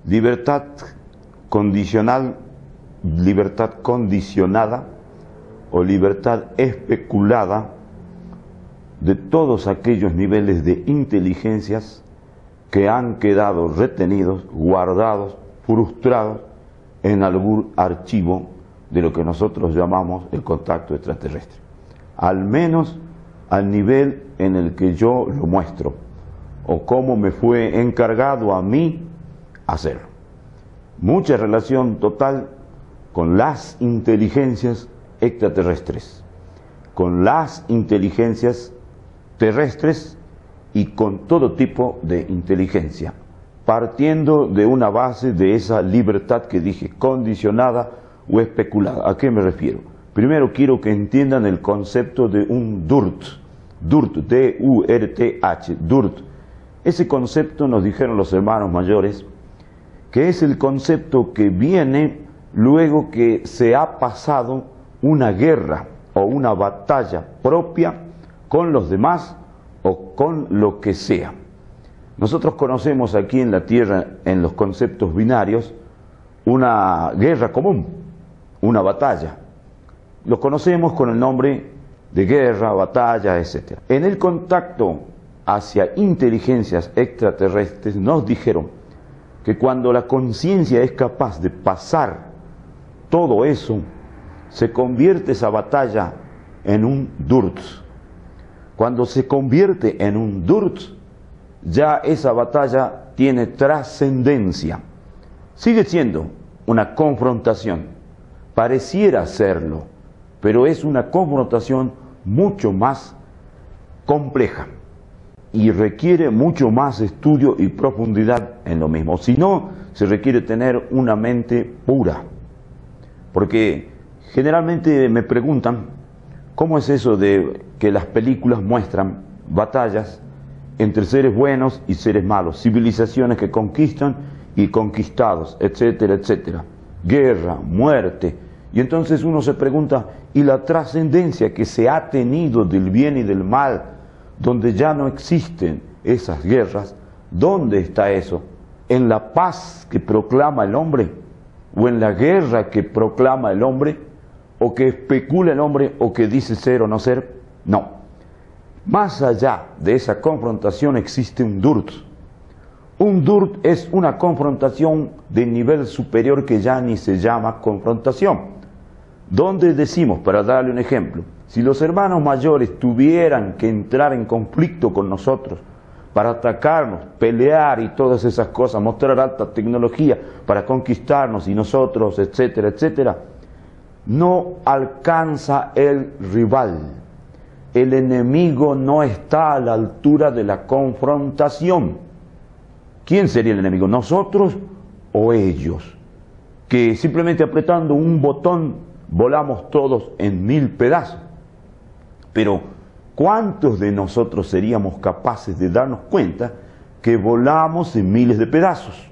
libertad condicional, libertad condicionada o libertad especulada de todos aquellos niveles de inteligencias que han quedado retenidos, guardados, frustrados en algún archivo de lo que nosotros llamamos el contacto extraterrestre. Al menos al nivel en el que yo lo muestro, o cómo me fue encargado a mí hacerlo. Mucha relación total con las inteligencias extraterrestres, con las inteligencias terrestres y con todo tipo de inteligencia, partiendo de una base de esa libertad que dije, condicionada o especulada. ¿A qué me refiero? Primero quiero que entiendan el concepto de un DURT, D-U-R-T-H, DURT. Ese concepto nos dijeron los hermanos mayores, que es el concepto que viene luego que se ha pasado una guerra o una batalla propia con los demás o con lo que sea. Nosotros conocemos aquí en la Tierra, en los conceptos binarios, una guerra común, una batalla. Lo conocemos con el nombre de guerra, batalla, etc. En el contacto hacia inteligencias extraterrestres nos dijeron que cuando la conciencia es capaz de pasar todo eso, se convierte esa batalla en un DURT. Cuando se convierte en un DURT, ya esa batalla tiene trascendencia. Sigue siendo una confrontación, pareciera serlo, pero es una confrontación mucho más compleja y requiere mucho más estudio y profundidad en lo mismo. Si no, se requiere tener una mente pura. Porque generalmente me preguntan, ¿cómo es eso de que las películas muestran batallas entre seres buenos y seres malos, civilizaciones que conquistan y conquistados, etcétera, etcétera, guerra, muerte? Y entonces uno se pregunta, ¿y la trascendencia que se ha tenido del bien y del mal, donde ya no existen esas guerras? ¿Dónde está eso? ¿En la paz que proclama el hombre? ¿O en la guerra que proclama el hombre? ¿O que especula el hombre? ¿O que dice ser o no ser? No. Más allá de esa confrontación existe un DURT. Un DURT es una confrontación de nivel superior que ya ni se llama confrontación. Donde decimos, para darle un ejemplo, si los hermanos mayores tuvieran que entrar en conflicto con nosotros para atacarnos, pelear y todas esas cosas, mostrar alta tecnología para conquistarnos y nosotros, etcétera, etcétera, no alcanza el rival. El enemigo no está a la altura de la confrontación. ¿Quién sería el enemigo? ¿Nosotros o ellos? Que simplemente apretando un botón volamos todos en 1000 pedazos. Pero ¿cuántos de nosotros seríamos capaces de darnos cuenta que volamos en miles de pedazos?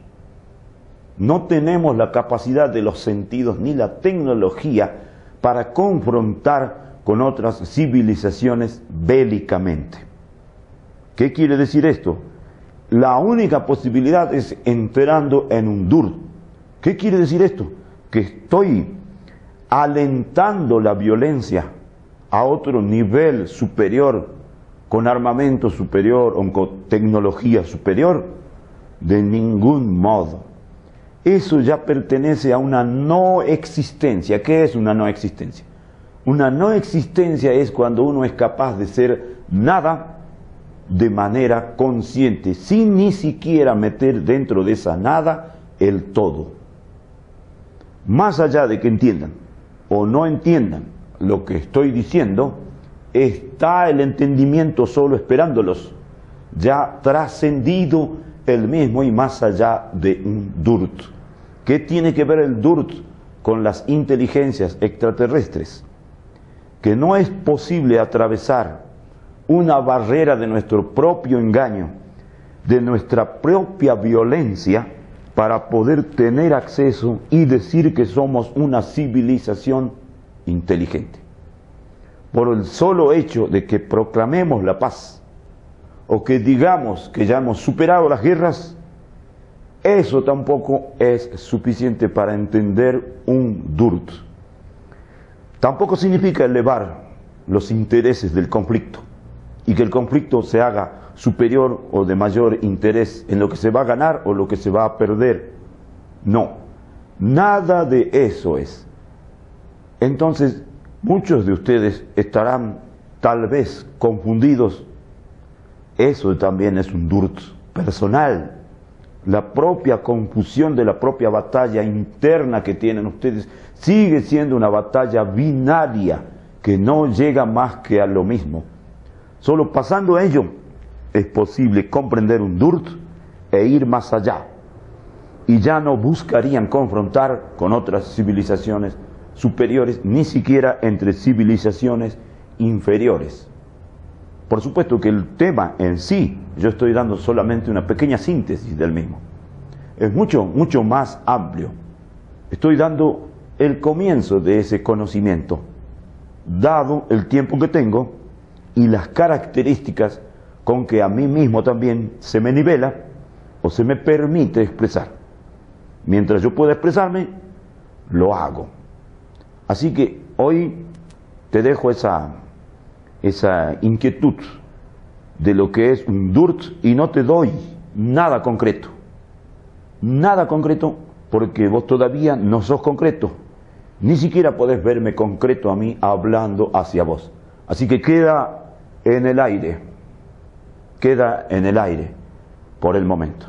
No tenemos la capacidad de los sentidos ni la tecnología para confrontar con otras civilizaciones bélicamente. ¿Qué quiere decir esto? La única posibilidad es entrando en un DURT. ¿Qué quiere decir esto? Que estoy alentando la violencia a otro nivel superior, con armamento superior o con tecnología superior. De ningún modo. Eso ya pertenece a una no existencia. ¿Qué es una no existencia? Una no existencia es cuando uno es capaz de ser nada de manera consciente, sin ni siquiera meter dentro de esa nada el todo. Más allá de que entiendan o no entiendan lo que estoy diciendo, está el entendimiento solo esperándolos, ya trascendido el mismo y más allá de un DURT. ¿Qué tiene que ver el DURT con las inteligencias extraterrestres? Que no es posible atravesar una barrera de nuestro propio engaño, de nuestra propia violencia, para poder tener acceso y decir que somos una civilización inteligente. Por el solo hecho de que proclamemos la paz, o que digamos que ya hemos superado las guerras, Eso tampoco es suficiente para entender un durt. Tampoco significa elevar los intereses del conflicto y que el conflicto se haga superior o de mayor interés en lo que se va a ganar o lo que se va a perder. No, nada de eso es. Entonces, muchos de ustedes estarán tal vez confundidos. Eso también es un durt personal. La propia confusión de la propia batalla interna que tienen ustedes sigue siendo una batalla binaria que no llega más que a lo mismo. Solo pasando ello es posible comprender un durt e ir más allá. Y ya no buscarían confrontar con otras civilizaciones superiores, ni siquiera entre civilizaciones inferiores. Por supuesto que el tema en sí, yo estoy dando solamente una pequeña síntesis del mismo. Es mucho más amplio. Estoy dando el comienzo de ese conocimiento, dado el tiempo que tengo y las características con que a mí mismo también se me nivela o se me permite expresar. Mientras yo pueda expresarme, lo hago. Así que hoy te dejo esa inquietud de lo que es un durt y no te doy nada concreto. Nada concreto porque vos todavía no sos concreto. Ni siquiera podés verme concreto a mí hablando hacia vos. Así que queda en el aire por el momento.